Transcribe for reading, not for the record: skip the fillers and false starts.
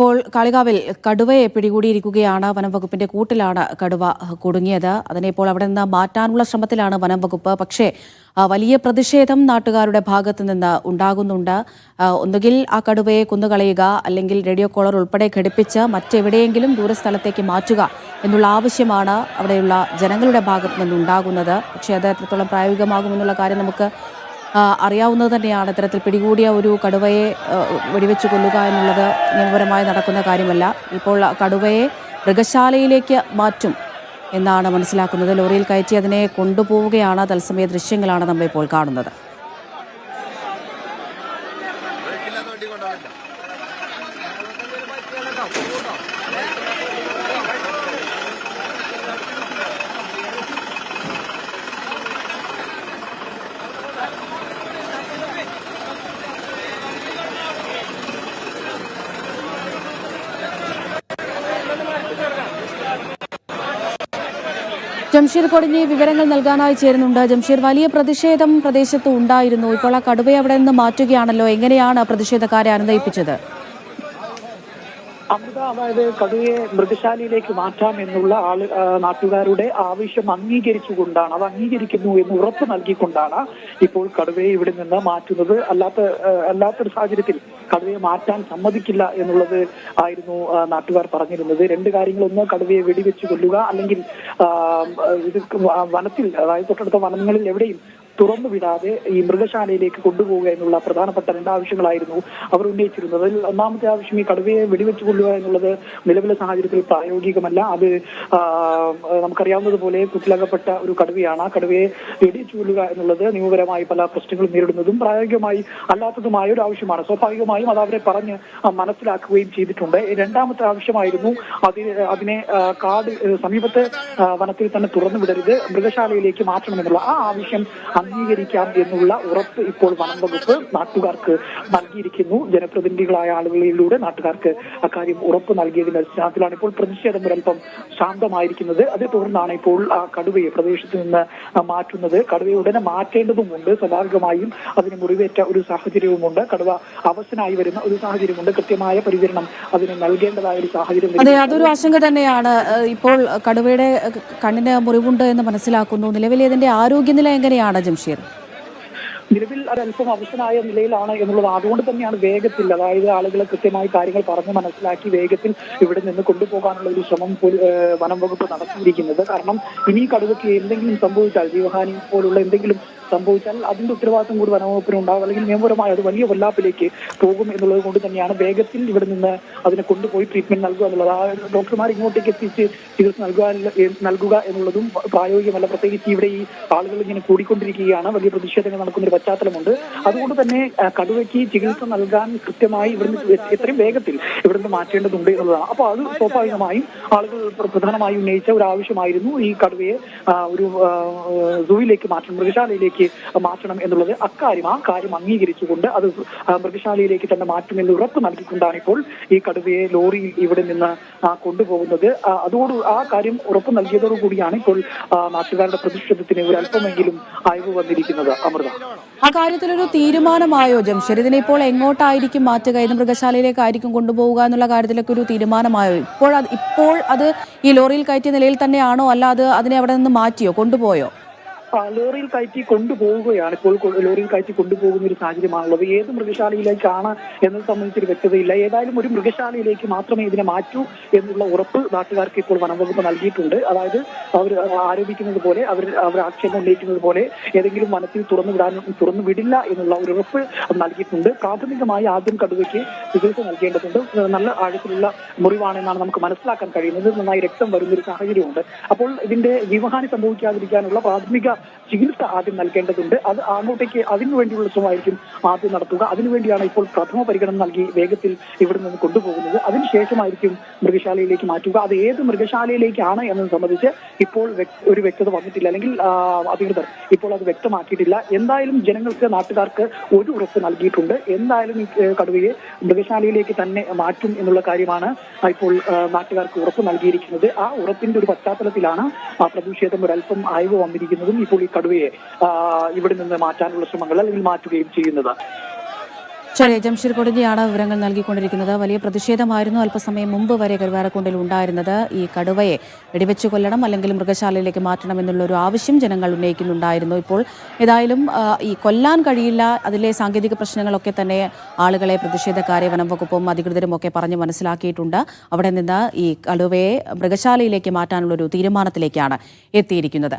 ഇപ്പോൾ കാളികാവിൽ കടുവയെ പിടികൂടിയിരിക്കുകയാണ്. വനം വകുപ്പിന്റെ കൂട്ടിലാണ് കടുവ കുടുങ്ങിയത്. അതിനെ ഇപ്പോൾ അവിടെ നിന്ന് മാറ്റാനുള്ള ശ്രമത്തിലാണ് വനം വകുപ്പ്. പക്ഷേ വലിയ പ്രതിഷേധം നാട്ടുകാരുടെ ഭാഗത്തു നിന്ന് ഉണ്ടാകുന്നുണ്ട്. ഒന്നുകിൽ ആ കടുവയെ കൊന്നുകളയുക, അല്ലെങ്കിൽ റേഡിയോ കോളർ ഉൾപ്പെടെ ഘടിപ്പിച്ച് മറ്റെവിടെയെങ്കിലും ദൂരസ്ഥലത്തേക്ക് മാറ്റുക എന്നുള്ള ആവശ്യമാണ് അവിടെയുള്ള ജനങ്ങളുടെ ഭാഗത്തു നിന്നുണ്ടാകുന്നത്. പക്ഷേ അത് എത്രത്തോളം പ്രായോഗികമാകുമെന്നുള്ള കാര്യം നമുക്ക് അറിയാവുന്നത് തന്നെയാണ്. ഇത്തരത്തിൽ പിടികൂടിയ ഒരു കടുവയെ വെടിവെച്ച് കൊല്ലുക എന്നുള്ളത് നിയമപരമായി നടക്കുന്ന കാര്യമല്ല. ഇപ്പോൾ കടുവയെ മൃഗശാലയിലേക്ക് മാറ്റും എന്നാണ് മനസ്സിലാക്കുന്നത്. ലോറിയിൽ കയറ്റി അതിനെ കൊണ്ടുപോവുകയാണ്. തത്സമയ ദൃശ്യങ്ങളാണ് നമ്മളിപ്പോൾ കാണുന്നത്. ജംഷീർ കൊടിഞ്ഞി വിവരങ്ങൾ നൽകാനായി ചേരുന്നുണ്ട്. ജംഷീർ, വലിയ പ്രതിഷേധം പ്രദേശത്ത് ഉണ്ടായിരുന്നു. ഇപ്പോൾ ആ കടുവയെ അവിടെ നിന്ന് മാറ്റുകയാണല്ലോ. എങ്ങനെയാണ് പ്രതിഷേധക്കാരെ അനുനയിപ്പിച്ചത്? അമൃത, അതായത് കടുവയെ മൃഗശാലയിലേക്ക് മാറ്റാം എന്നുള്ള നാട്ടുകാരുടെ ആവശ്യം അംഗീകരിച്ചുകൊണ്ടാണ്, അത് അംഗീകരിക്കുന്നു എന്ന് ഉറപ്പ് നൽകിക്കൊണ്ടാണ് ഇപ്പോൾ കടുവയെ ഇവിടെ നിന്ന് മാറ്റുന്നത്. അല്ലാത്തൊരു സാഹചര്യത്തിൽ കടുവയെ മാറ്റാൻ സമ്മതിക്കില്ല എന്നുള്ളത് ആയിരുന്നു നാട്ടുകാർ പറഞ്ഞിരുന്നത്. രണ്ട് കാര്യങ്ങളൊന്ന്, കടുവയെ വെടിവെച്ച് കൊല്ലുക, അല്ലെങ്കിൽ ഇത് വനത്തിൽ, അതായത് തൊട്ടടുത്ത വനങ്ങളിൽ എവിടെയും തുറന്നു വിടാതെ ഈ മൃഗശാലയിലേക്ക് കൊണ്ടുപോവുക എന്നുള്ള പ്രധാനപ്പെട്ട രണ്ടാവശ്യങ്ങളായിരുന്നു അവർ ഉന്നയിച്ചിരുന്നത്. അതിൽ ഒന്നാമത്തെ ആവശ്യം ഈ കടുവയെ വെടിവെച്ച് കൊല്ലുക എന്നുള്ളത് നിലവിലെ സാഹചര്യത്തിൽ പ്രായോഗികമല്ല. അത് നമുക്കറിയാവുന്നതുപോലെ കുറ്റിലകപ്പെട്ട ഒരു കടുവയാണ്. ആ കടുവയെ വെടിവെച്ച് കൊല്ലുക എന്നുള്ളത് നിയമപരമായി പല പ്രശ്നങ്ങളും നേരിടുന്നതും പ്രായോഗികമായി അല്ലാത്തതുമായ ഒരു ആവശ്യമാണ്. സ്വാഭാവികമായും അത് അവരെ പറഞ്ഞ് മനസ്സിലാക്കുകയും ചെയ്തിട്ടുണ്ട്. രണ്ടാമത്തെ ആവശ്യമായിരുന്നു അതിനെ സമീപത്തെ വനത്തിൽ തന്നെ തുറന്നു വിടരുത്, മൃഗശാലയിലേക്ക് മാറ്റണമെന്നുള്ള ആ ആവശ്യം അംഗീകരിക്കാം എന്നുള്ള ഉറപ്പ് ഇപ്പോൾ വനം വകുപ്പ് നാട്ടുകാർക്ക് നൽകിയിരിക്കുന്നു. ജനപ്രതിനിധികളായ ആളുകളിലൂടെ നാട്ടുകാർക്ക് അക്കാര്യം ഉറപ്പ് നൽകിയതിന്റെ അടിസ്ഥാനത്തിലാണ് ഇപ്പോൾ പ്രതിഷേധം ഒരൽപ്പം ശാന്തമായിരിക്കുന്നത്. അതേ തുടർന്നാണ് ഇപ്പോൾ ആ കടുവയെ പ്രദേശത്ത് നിന്ന് മാറ്റുന്നത്. കടുവയെ ഉടനെ മാറ്റേണ്ടതുമുണ്ട്. സ്വാഭാവികമായും അതിന് മുറിവേറ്റ ഒരു സാഹചര്യവുമുണ്ട്. കടുവ അവശനായി വരുന്ന ഒരു സാഹചര്യമുണ്ട്. കൃത്യമായ പരിചരണം അതിന് നൽകേണ്ടതായ ഒരു സാഹചര്യം. അതെ, അതൊരു ആശങ്ക തന്നെയാണ്. ഇപ്പോൾ കടുവയുടെ കണ്ണിന് മുറിവുണ്ട് എന്ന് മനസ്സിലാക്കുന്നു. നിലവിൽ ഇതിന്റെ ആരോഗ്യനില എങ്ങനെയാണ് ജംഷീർ? നിലവിൽ ഒരല്പം അവശനായ നിലയിലാണ് എന്നുള്ളത്. അതുകൊണ്ട് തന്നെയാണ് വേഗത്തിൽ, അതായത് ആളുകളെ കൃത്യമായി കാര്യങ്ങൾ പറഞ്ഞ് മനസ്സിലാക്കി വേഗത്തിൽ ഇവിടെ നിന്ന് കൊണ്ടുപോകാനുള്ള ഒരു ശ്രമം വനം വകുപ്പ് നടത്തിയിരിക്കുന്നത്. കാരണം ഇനി കടുവയ്ക്ക് എന്തെങ്കിലും സംഭവിച്ചാൽ, ജീവഹാനി പോലുള്ള എന്തെങ്കിലും സംഭവിച്ചാൽ അതിന്റെ ഉത്തരവാദിത്വം കൂടി വനംവകുപ്പിന് ഉണ്ടാകും, അല്ലെങ്കിൽ നിയമപരമായി അത് വലിയ കൊല്ലാപ്പിലേക്ക് പോകും എന്നുള്ളത് കൊണ്ട് തന്നെയാണ് വേഗത്തിൽ ഇവിടെ നിന്ന് അതിനെ കൊണ്ടുപോയി ട്രീറ്റ്മെന്റ് നൽകുക എന്നുള്ളത്. ആ ഡോക്ടർമാർ ഇങ്ങോട്ടേക്ക് എത്തിച്ച് ചികിത്സ നൽകുക എന്നുള്ളതും പ്രായോഗികമല്ല. പ്രത്യേകിച്ച് ഇവിടെ ഈ ആളുകൾ ഇങ്ങനെ കൂടിക്കൊണ്ടിരിക്കുകയാണ്. വലിയ പ്രതിഷേധങ്ങൾ നടക്കുന്ന ഒരു പശ്ചാത്തലമുണ്ട്. അതുകൊണ്ട് തന്നെ കടുവയ്ക്ക് ചികിത്സ നൽകാൻ കൃത്യമായി ഇവിടുന്ന് എത്രയും വേഗത്തിൽ ഇവിടുന്ന് മാറ്റേണ്ടതുണ്ട് എന്നുള്ളതാണ്. അപ്പോൾ അത് സ്വാഭാവികമായും ആളുകൾ പ്രധാനമായി ഉന്നയിച്ച ഒരു ആവശ്യമായിരുന്നു ഈ കടുവയെ ഒരു സൂവിലേക്ക് മാറ്റണം, മൃഗശാലയിലേക്ക് മാറ്റണം എന്നുള്ളത്. ആ കാര്യം അംഗീകരിച്ചുകൊണ്ട് അത് മൃഗശാലയിലേക്ക് തന്നെ മാറ്റുമെന്ന് ഉറപ്പ് നൽകിക്കൊണ്ടാണ് ഇപ്പോൾ ഈ കടുവയെ ലോറിയിൽ ഇവിടെ നിന്ന് കൊണ്ടുപോകുന്നത്. ആ കാര്യം ഉറപ്പ് നൽകിയതോടുകൂടിയാണ് ഇപ്പോൾ നാട്ടുകാരുടെ പ്രതിഷേധത്തിന് ഒരു അല്പമെങ്കിലും അയവ് വന്നിരിക്കുന്നത്. അമൃത, ആ കാര്യത്തിലൊരു തീരുമാനമായോ ജംഷീർ? ഇതിനിപ്പോൾ എങ്ങോട്ടായിരിക്കും മാറ്റുക? ഇത് മൃഗശാലയിലേക്കായിരിക്കും കൊണ്ടുപോവുക എന്നുള്ള കാര്യത്തിലൊക്കെ ഒരു തീരുമാനമായോ? ഇപ്പോൾ അത് ഈ ലോറിയിൽ കയറ്റിയ നിലയിൽ തന്നെയാണോ, അല്ല അതിനെ അവിടെ നിന്ന് മാറ്റിയോ, കൊണ്ടുപോയോ? ലോറിയിൽ കയറ്റി കൊണ്ടുപോവുകയാണ്. ഇപ്പോൾ ലോറിയിൽ കയറ്റി കൊണ്ടുപോകുന്ന ഒരു സാഹചര്യമാണുള്ളത്. ഏത് മൃഗശാലയിലേക്കാണ് എന്നത് സംബന്ധിച്ചൊരു വ്യക്തതയില്ല. ഏതായാലും ഒരു മൃഗശാലയിലേക്ക് മാത്രമേ ഇതിനെ മാറ്റൂ എന്നുള്ള ഉറപ്പ് നാട്ടുകാർക്ക് ഇപ്പോൾ വനംവകുപ്പ് നൽകിയിട്ടുണ്ട്. അതായത് അവർ ആരോപിക്കുന്നത് പോലെ, അവർ ആക്ഷേപം ഉന്നയിക്കുന്നത് പോലെ ഏതെങ്കിലും വനത്തിൽ തുറന്നു വിടില്ല എന്നുള്ള ഒരു ഉറപ്പ് നൽകിയിട്ടുണ്ട്. പ്രാഥമികമായി ആദ്യം കടുവയ്ക്ക് ചികിത്സ നൽകേണ്ടതുണ്ട്. നല്ല ആഴത്തിലുള്ള മുറിവാണെന്നാണ് നമുക്ക് മനസ്സിലാക്കാൻ കഴിയുന്നത്. നന്നായി രക്തം വരുന്നൊരു സാഹചര്യമുണ്ട്. അപ്പോൾ ഇതിന്റെ ജീവഹാനി സംഭവിക്കാതിരിക്കാനുള്ള പ്രാഥമിക ചികിത്സ ആദ്യം നൽകേണ്ടതുണ്ട്. അത് അങ്ങോട്ടേക്ക് അതിനുവേണ്ടിയുള്ള ശ്രമമായിരിക്കും ആദ്യം നടത്തുക. അതിനുവേണ്ടിയാണ് ഇപ്പോൾ പ്രഥമ പരിഗണന നൽകി വേഗത്തിൽ ഇവിടെ നിന്ന് കൊണ്ടുപോകുന്നത്. അതിനുശേഷമായിരിക്കും മൃഗശാലയിലേക്ക് മാറ്റുക. അത് ഏത് മൃഗശാലയിലേക്കാണ് എന്നത് സംബന്ധിച്ച് ഇപ്പോൾ ഒരു വ്യക്തത വന്നിട്ടില്ല, അല്ലെങ്കിൽ അധികൃതർ ഇപ്പോൾ അത് വ്യക്തമാക്കിയിട്ടില്ല. എന്തായാലും ജനങ്ങൾക്ക്, നാട്ടുകാർക്ക് ഒരു ഉറപ്പ് നൽകിയിട്ടുണ്ട്. എന്തായാലും ഈ കടുവയെ മൃഗശാലയിലേക്ക് തന്നെ മാറ്റും എന്നുള്ള കാര്യമാണ് ഇപ്പോൾ നാട്ടുകാർക്ക് ഉറപ്പ് നൽകിയിരിക്കുന്നത്. ആ ഉറപ്പിന്റെ ഒരു പശ്ചാത്തലത്തിലാണ് ആ പ്രതിഷേധം ഒരല്പം അയവ് വന്നിരിക്കുന്നതും ഇപ്പോൾ ഈ കടുവയെ ഇവിടെ നിന്ന് മാറ്റാനുള്ള ശ്രമങ്ങൾ അല്ലെങ്കിൽ മാറ്റുകയും ചെയ്യുന്നത്. ശരി, ജംഷീർ കൊടിഞ്ഞിയാണ് വിവരങ്ങൾ നൽകിക്കൊണ്ടിരിക്കുന്നത്. വലിയ പ്രതിഷേധമായിരുന്നു അല്പസമയം മുമ്പ് വരെ കരുവാരക്കുണ്ടിൽ ഉണ്ടായിരുന്നത്. ഈ കടുവയെ വെടിവെച്ച് കൊല്ലണം അല്ലെങ്കിൽ മൃഗശാലയിലേക്ക് മാറ്റണം എന്നുള്ള ഒരു ആവശ്യം ജനങ്ങൾ ഉന്നയിക്കുന്നുണ്ടായിരുന്നു. ഇപ്പോൾ ഏതായാലും ഈ കൊല്ലാൻ കഴിയില്ല, അതിലെ സാങ്കേതിക പ്രശ്നങ്ങളൊക്കെ തന്നെ ആളുകളെ, പ്രതിഷേധക്കാരെ വനം വകുപ്പും അധികൃതരും ഒക്കെ പറഞ്ഞ് മനസ്സിലാക്കിയിട്ടുണ്ട്. അവിടെ നിന്ന് ഈ കടുവയെ മൃഗശാലയിലേക്ക് മാറ്റാനുള്ളൊരു തീരുമാനത്തിലേക്കാണ് എത്തിയിരിക്കുന്നത്.